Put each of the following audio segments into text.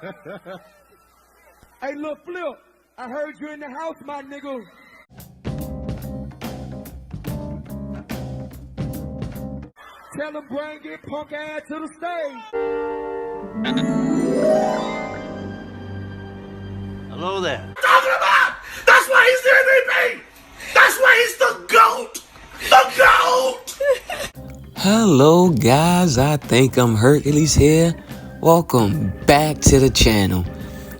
Hey, look, Flip, I heard you in the house, my nigga. Tell him bring it punk ass to the stage. Hello there. Talking about! That's why he's the MVP! That's why he's the GOAT! The GOAT! Hello guys, I think I'm Hercules here. Welcome back to the channel.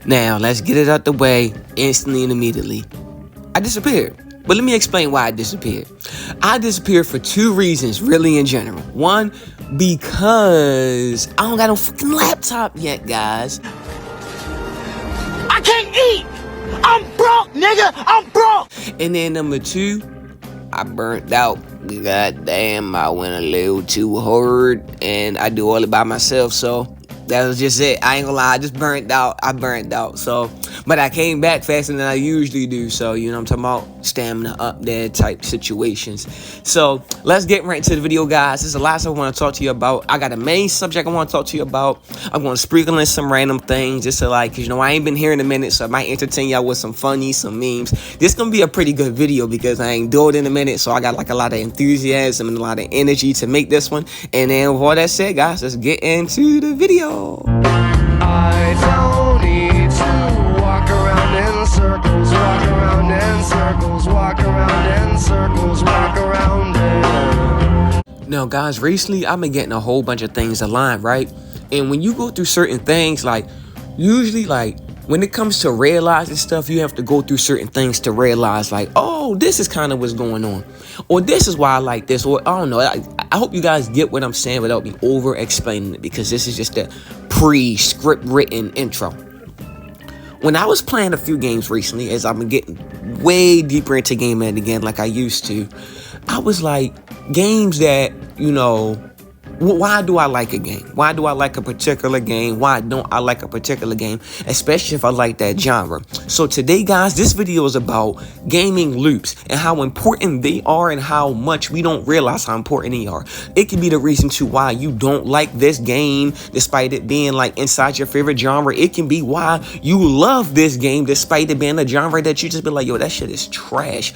Now let's get it out the way instantly and immediately. I disappeared, but let me explain why I disappeared. I disappeared for two reasons, really, in general. One, because I don't got no fucking laptop yet, guys. I can't eat! I'm broke, nigga! I'm broke! And then number two, I burnt out. Goddamn, I went a little too hard and I do all it by myself, so that was just it. I ain't gonna lie, I just burnt out. I burnt out. So, but I came back faster than I usually do. So, you know what I'm talking about? Stamina up there type situations. So, let's get right into the video, guys. This is the last I want to talk to you about. I got a main subject I want to talk to you about. I'm going to sprinkle in some random things just to like, cause you know, I ain't been here in a minute, so I might entertain y'all with some funny, some memes. This gonna be a pretty good video because I ain't do it in a minute. So I got like a lot of enthusiasm and a lot of energy to make this one. And then with all that said, guys, let's get into the video. I don't need to walk around in circles, walk around in circles, walk around in circles, walk around in. Now, guys, recently I've been getting a whole bunch of things aligned, right? And when you go through certain things, like usually, like when it comes to realizing stuff, you have to go through certain things to realize, like, oh, this is kind of what's going on, or this is why I like this, or I don't know. I hope you guys get what I'm saying without me over explaining it, because this is just a pre-script written intro. When I was playing a few games recently, as I've been getting way deeper into gaming again, like I used to, I was like, games that, you know, why do I like a game? Why do I like a particular game? Why don't I like a particular game? Especially if I like that genre. So today, guys, this video is about gaming loops and how important they are and how much we don't realize how important they are. It can be the reason to why you don't like this game despite it being like inside your favorite genre. It can be why you love this game despite it being a genre that you just be like, yo, that shit is trash.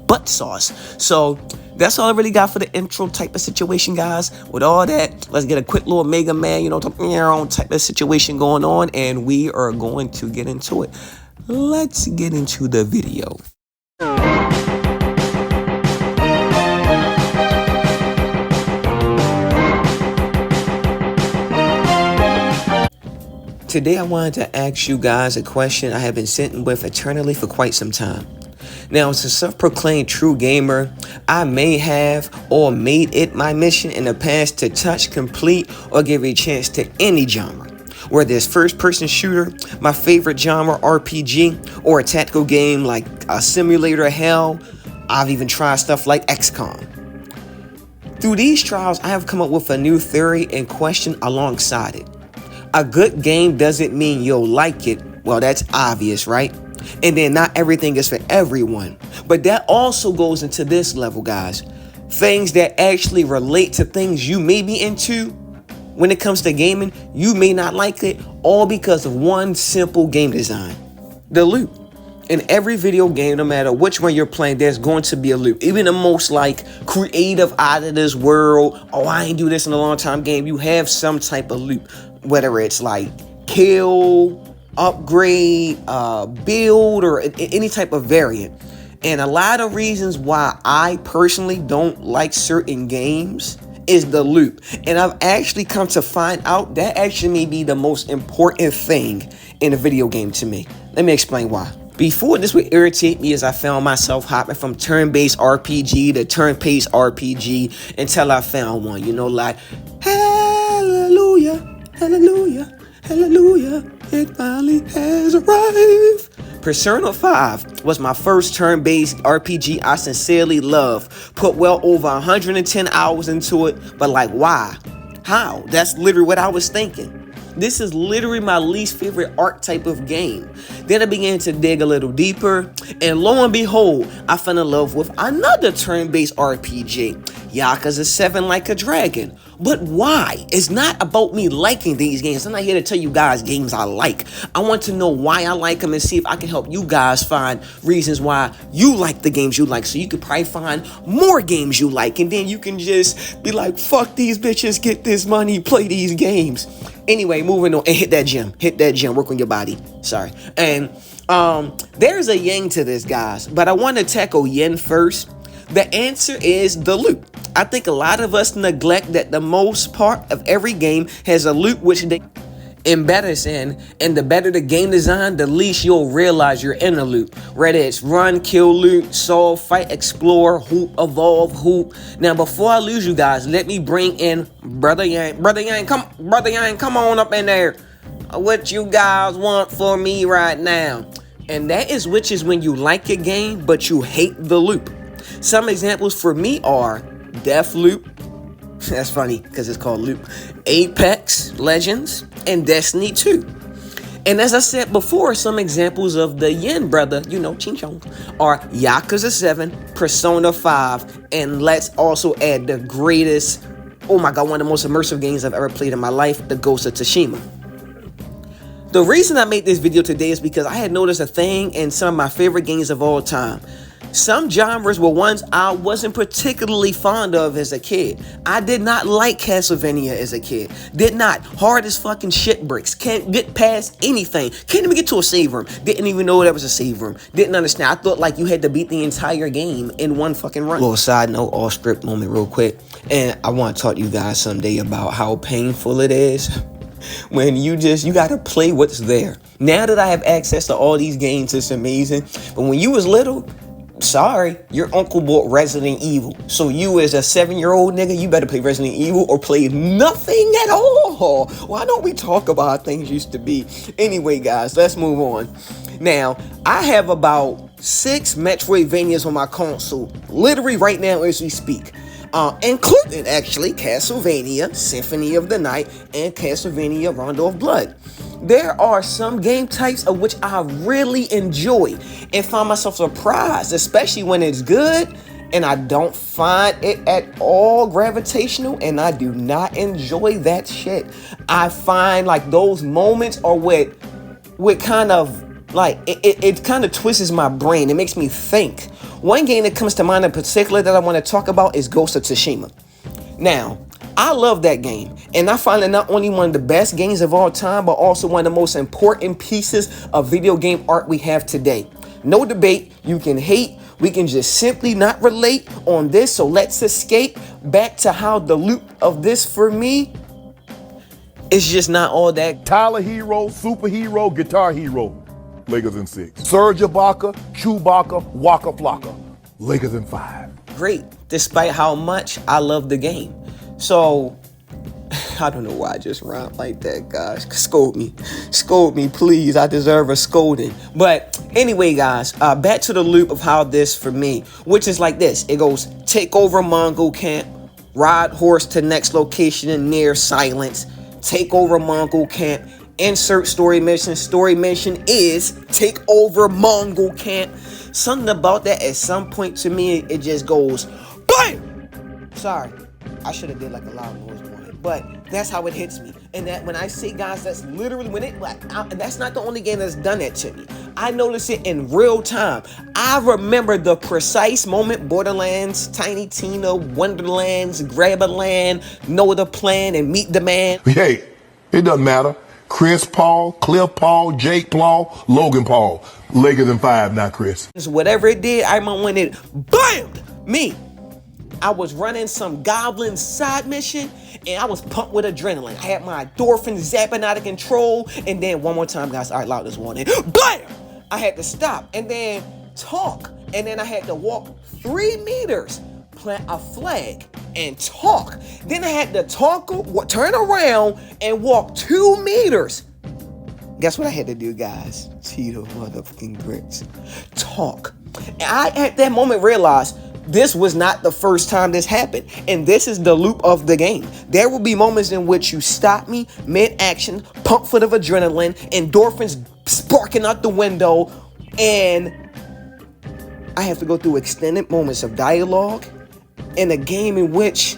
Butt sauce. So that's all I really got for the intro type of situation, guys. With all that, let's get a quick little Mega Man, you know, type of situation going on, and we are going to get into it. Let's get into the video. Today I wanted to ask you guys a question I have been sitting with eternally for quite some time. Now, as a self-proclaimed true gamer, I may have or made it my mission in the past to touch, complete, or give a chance to any genre. Whether it's first-person shooter, my favorite genre, RPG, or a tactical game like a simulator hell, I've even tried stuff like XCOM. Through these trials, I have come up with a new theory and question alongside it. A good game doesn't mean you'll like it. Well, that's obvious, right? And then not everything is for everyone. But that also goes into this level, guys. Things that actually relate to things you may be into. When it comes to gaming, you may not like it, all because of one simple game design. The loop. In every video game, no matter which one you're playing, there's going to be a loop. Even the most like creative out of this world, oh, I ain't do this in a long time game, you have some type of loop. Whether it's like kill, upgrade, build, or any type of variant. And a lot of reasons why I personally don't like certain games is the loop. And I've actually come to find out that actually may be the most important thing in a video game to me. Let me explain why. Before, this would irritate me as I found myself hopping from turn-based RPG to turn-paced RPG until I found one, you know, like, hallelujah, hallelujah, hallelujah, it finally has arrived. Persona 5 was my first turn-based RPG I sincerely love. Put well over 110 hours into it, but like, why? How? That's literally what I was thinking. This is literally my least favorite archetype of game. Then I began to dig a little deeper, and lo and behold, I fell in love with another turn-based RPG, Yakuza 7 Like a Dragon. But why? It's not about me liking these games. I'm not here to tell you guys games I like. I want to know why I like them and see if I can help you guys find reasons why you like the games you like. So you could probably find more games you like. And then you can just be like, fuck these bitches, get this money, play these games. Anyway, moving on, and hit that gym. Hit that gym, work on your body. Sorry. And there's a yang to this, guys. But I want to tackle yin first. The answer is the loop. I think a lot of us neglect that the most part of every game has a loop which they embed us in, and the better the game design, the least you'll realize you're in a loop. Whether it's run, kill, loot, solve, fight, explore, hoop, evolve, hoop. Now, before I lose you guys, let me bring in Brother Yang. Brother Yang, come on up in there. What you guys want for me right now? And that is which is when you like a game, but you hate the loop. Some examples for me are Deathloop. That's funny because it's called Loop. Apex Legends and Destiny 2. And as I said before, some examples of the yin brother, you know, ching chong, are Yakuza 7, Persona 5, and let's also add the greatest, oh my god, one of the most immersive games I've ever played in my life, the Ghost of Tsushima. The reason I made this video today is because I had noticed a thing in some of my favorite games of all time. Some genres were ones I wasn't particularly fond of as a kid. I did not like Castlevania as a kid. Did not. Hard as fucking shit bricks. Can't get past anything. Can't even get to a save room. Didn't even know that was a save room. Didn't understand. I thought like you had to beat the entire game in one fucking run. Little side note, off script moment real quick. And I want to talk to you guys someday about how painful it is when you gotta play what's there. Now that I have access to all these games, it's amazing. But when you was little, sorry, your uncle bought Resident Evil. So you as a 7-year-old nigga, you better play Resident Evil or play nothing at all. Why don't we talk about how things used to be? Anyway, guys, let's move on. Now, I have about 6 Metroidvanias on my console, literally right now as we speak. Including actually Castlevania Symphony of the Night and Castlevania Rondo of Blood. There are some game types of which I really enjoy and find myself surprised, especially when it's good, and I don't find it at all gravitational, and I do not enjoy that shit. I find like those moments are what kind of like it kind of twists my brain. It makes me think. One game that comes to mind in particular that I want to talk about is Ghost of Tsushima. Now, I love that game, and I find it not only one of the best games of all time, but also one of the most important pieces of video game art we have today. No debate, you can hate, we can just simply not relate on this, so let's escape back to how the loop of this for me is just not all that. Tyler Hero, Superhero, Guitar Hero, Lakers in 6. Serge Ibaka, Chewbacca, Waka Flocka, Lakers in 5. Great, despite how much I love the game. So, I don't know why I just rhymed like that, guys. Scold me, please. I deserve a scolding. But anyway, guys, back to the loop of how this for me, which is like this. It goes, take over Mongol camp, ride horse to next location in near silence, take over Mongol camp, insert story mission. Story mission is take over Mongol camp. Something about that at some point to me, it just goes, BAM! Sorry. I should have did like a loud noise on it, but that's how it hits me. And that when I say, guys, that's literally when it like that's not the only game that's done that to me. I notice it in real time. I remember the precise moment Borderlands, Tiny Tina, Wonderlands, Grab-a-Land, Know the Plan, and Meet the Man. Hey, it doesn't matter. Chris Paul, Cliff Paul, Jake Paul, Logan Paul. Lakers in 5 now, Chris. Whatever it did, I remember when it BAM'd me. I was running some goblin side mission, and I was pumped with adrenaline. I had my endorphins zapping out of control, and then one more time, guys, all right, loud this warning, BAM! I had to stop, and then talk, and then I had to walk 3 meters, plant a flag, and talk. Then I had to talk, turn around, and walk 2 meters. Guess what I had to do, guys? Cheeto motherfucking grits. Talk. And I, at that moment, realized this was not the first time this happened, and this is the loop of the game. There will be moments in which you stop me mid-action, pump full of adrenaline, endorphins sparking out the window, and I have to go through extended moments of dialogue in a game in which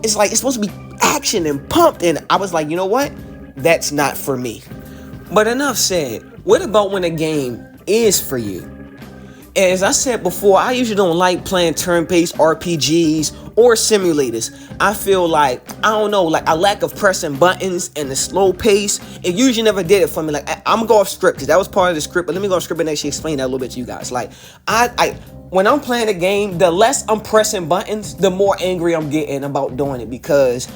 it's like it's supposed to be action and pumped. And I was like, you know what? That's not for me. But enough said. What about when a game is for you? As I said before, I usually don't like playing turn-based RPGs or simulators. I feel like, I don't know, like a lack of pressing buttons and the slow pace, it usually never did it for me. Like, I'm gonna go off script because that was part of the script, but let me go off script and actually explain that a little bit to you guys. Like, when I'm playing a game, the less I'm pressing buttons, the more angry I'm getting about doing it, because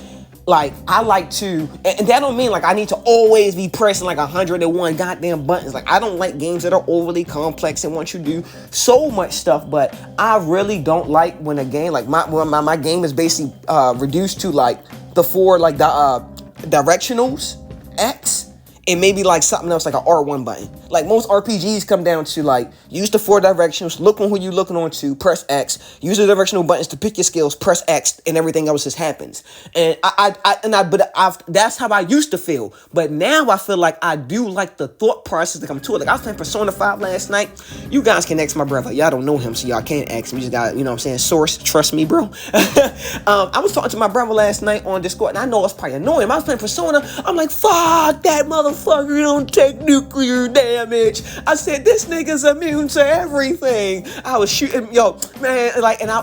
like, I like to, and that don't mean like I need to always be pressing like 101 goddamn buttons. Like, I don't like games that are overly complex and want you to do so much stuff, but I really don't like when a game, like my game is basically reduced to like the four, like the directionals, X, and maybe like something else like an R1 button. Like most RPGs come down to like, use the four directions, look on who you're looking on to, press X, use the directional buttons to pick your skills, press X, and everything else just happens. And that's how I used to feel. But now I feel like I do like the thought process that come to it. Like, I was playing Persona 5 last night. You guys can ask my brother. Y'all don't know him, so y'all can't ask him. You just got, you know what I'm saying, source, trust me, bro. I was talking to my brother last night on Discord, and I know it's probably annoying. I was playing Persona. I'm like, fuck that motherfucker, don't take nuclear damage. I said, this nigga's immune to everything. I was shooting, yo, man, like, and I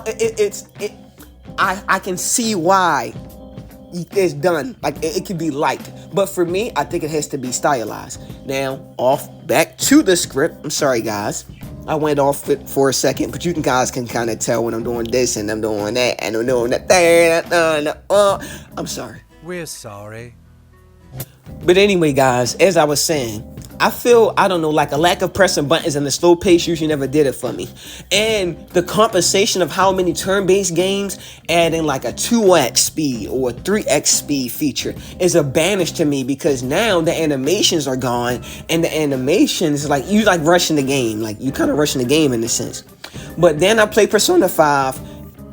can see why it's done. Like, it can be liked. But for me, I think it has to be stylized. Now, back to the script. I'm sorry, guys. I went off it for a second, but you guys can kind of tell when I'm doing this and I'm doing that and I'm doing that. I'm sorry. We're sorry. But anyway, guys, as I was saying, I feel, I don't know, like a lack of pressing buttons and the slow pace usually never did it for me. And the compensation of how many turn-based games adding like a 2x speed or a 3x speed feature is a banish to me, because now the animations are gone, and the animations, like, you like rushing the game. Like, you kind of rushing the game in a sense. But then I played Persona 5.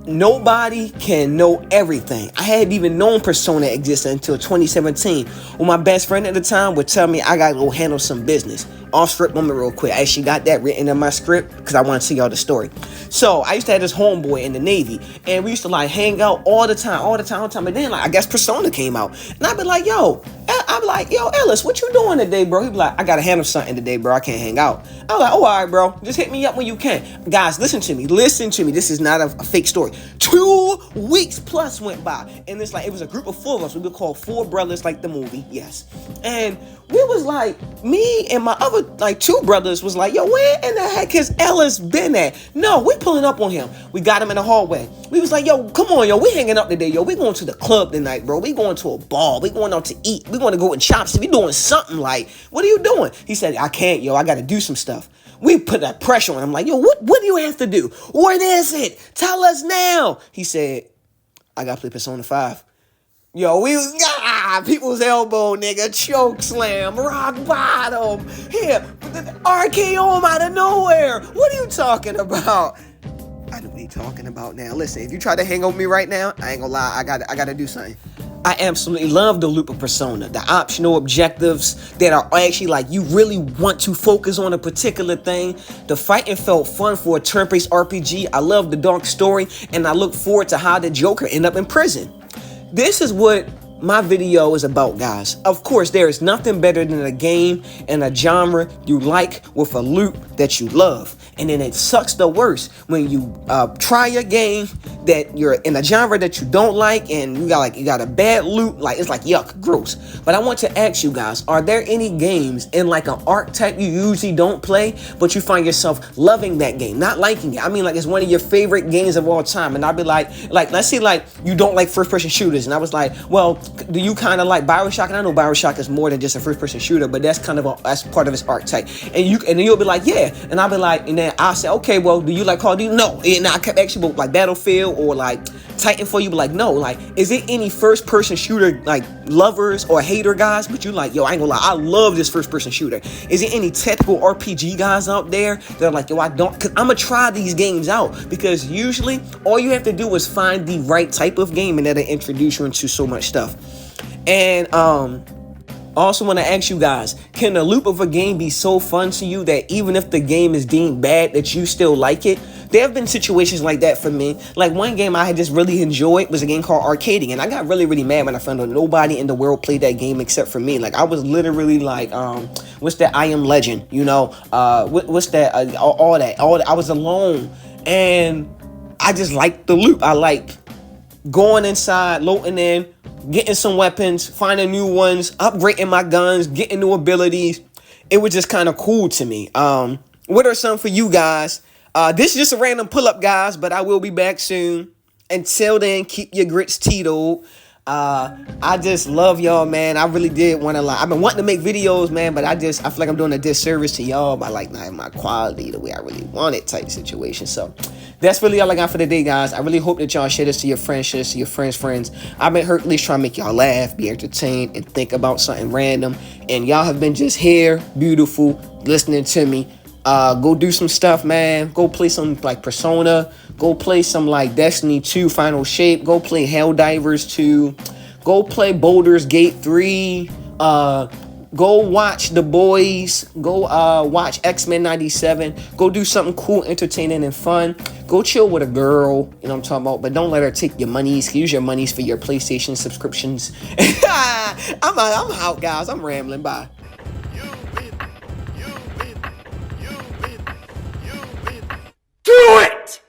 Nobody can know everything. I hadn't even known Persona existed until 2017, when my best friend at the time would tell me I gotta go handle some business. Off script moment real quick. I actually got that written in my script because I want to tell y'all the story. So I used to have this homeboy in the Navy, and we used to like hang out all the time. And then like, I guess Persona came out, and I'd be like, yo, Ellis, what you doing today, bro? He'd be like, I gotta handle something today, bro. I can't hang out. I was like, oh, all right, bro. Just hit me up when you can. Guys, listen to me. This is not a fake story. 2 weeks plus went by, and it's like, it was a group of 4 of us. We would call 4 brothers, like the movie, yes. And we was like, me and my other like 2 brothers was like, yo, where in the heck has Ellis been at? No, we pulling up on him. We got him in the hallway. We was like, yo, come on, yo, we hanging up today, yo. We going to the club tonight, bro. We going to a bar. We going out to eat. We going to go and shop. We doing something. Like, what are you doing? He said, I can't, yo. I got to do some stuff. We put that pressure on him. Like, yo, what do you have to do? What is it? Tell us now. He said, I got to play Persona 5. Yo, we was, people's elbow, nigga, choke slam, rock bottom, here, RKO him out of nowhere. What are you talking about? I know what you're talking about now. Listen, if you try to hang on me right now, I ain't gonna lie, I gotta do something. I absolutely love the loop of Persona, the optional objectives that are actually like, you really want to focus on a particular thing. The fighting felt fun for a turn-based RPG. I love the dark story, and I look forward to how the Joker end up in prison. This is what my video is about, guys. Of course, there is nothing better than a game and a genre you like with a loop that you love. And then it sucks the worst when you try a game that you're in a genre that you don't like, and you got a bad loop. Like, it's like, yuck, gross. But I want to ask you guys, are there any games in like an archetype you usually don't play, but you find yourself loving that game, not liking it? I mean, like, it's one of your favorite games of all time, and I'd be like, let's say like you don't like first-person shooters, and I was like, well, do you kind of like Bioshock? And I know Bioshock is more than just a first-person shooter, but that's kind of that's part of its archetype. And then you'll be like, yeah, and I'll be like, and then I'll say, okay, well, do you like Call of Duty? No. And I kept actually like Battlefield or like Titanfall. You be like, no. Like, is it any first-person shooter like lovers or hater guys? But you like, yo, I ain't gonna lie, I love this first-person shooter. Is it any technical RPG guys out there that are like, yo, I don't? Cause I'm gonna try these games out, because usually all you have to do is find the right type of game, and that'll introduce you into so much stuff. And I also want to ask you guys, can the loop of a game be so fun to you that even if the game is deemed bad, that you still like it? there have been situations like that for me. Like one game I had just really enjoyed was a game called Arcading, and I got really, really mad when I found out nobody in the world played that game except for me. Like I was literally like, what's that? I Am Legend, you know? What's that? All that. I was alone, and I just liked the loop. I like going inside, loading in, getting some weapons, finding new ones, upgrading my guns, getting new abilities. It was just kind of cool to me. What are some for you guys? This is just a random pull-up, guys, but I will be back soon. Until then, keep your grits Tito. I just love y'all, man. I really did want to I've been wanting to make videos, man, but I feel like I'm doing a disservice to y'all by like not having my quality the way I really want it type situation. So that's really all I got for today, guys. I really hope that y'all share this to your friends, share this to your friends. I've been at least trying to make y'all laugh, be entertained, and think about something random. And y'all have been just here, beautiful, listening to me. Go do some stuff, man. Go play some like Persona. Go play some like Destiny 2 Final Shape. Go play Helldivers 2. Go play Baldur's Gate 3. Go watch The Boys. Go watch X-Men 97. Go do something cool, entertaining, and fun. Go chill with a girl, you know what I'm talking about, but don't let her take your monies. Use your monies for your PlayStation subscriptions. I'm out, guys. I'm rambling. Bye. Do it!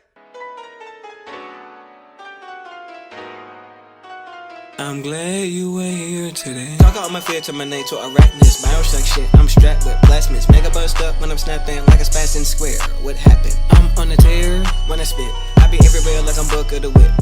I'm glad you were here today. Talk out my fear to my natal arachnus. Bioshock shit, I'm strapped with plasmids. Mega bust up when I'm snapping like a spassin' square. What happened? I'm on a tear when I spit. I be everywhere like I'm Book of the Whip.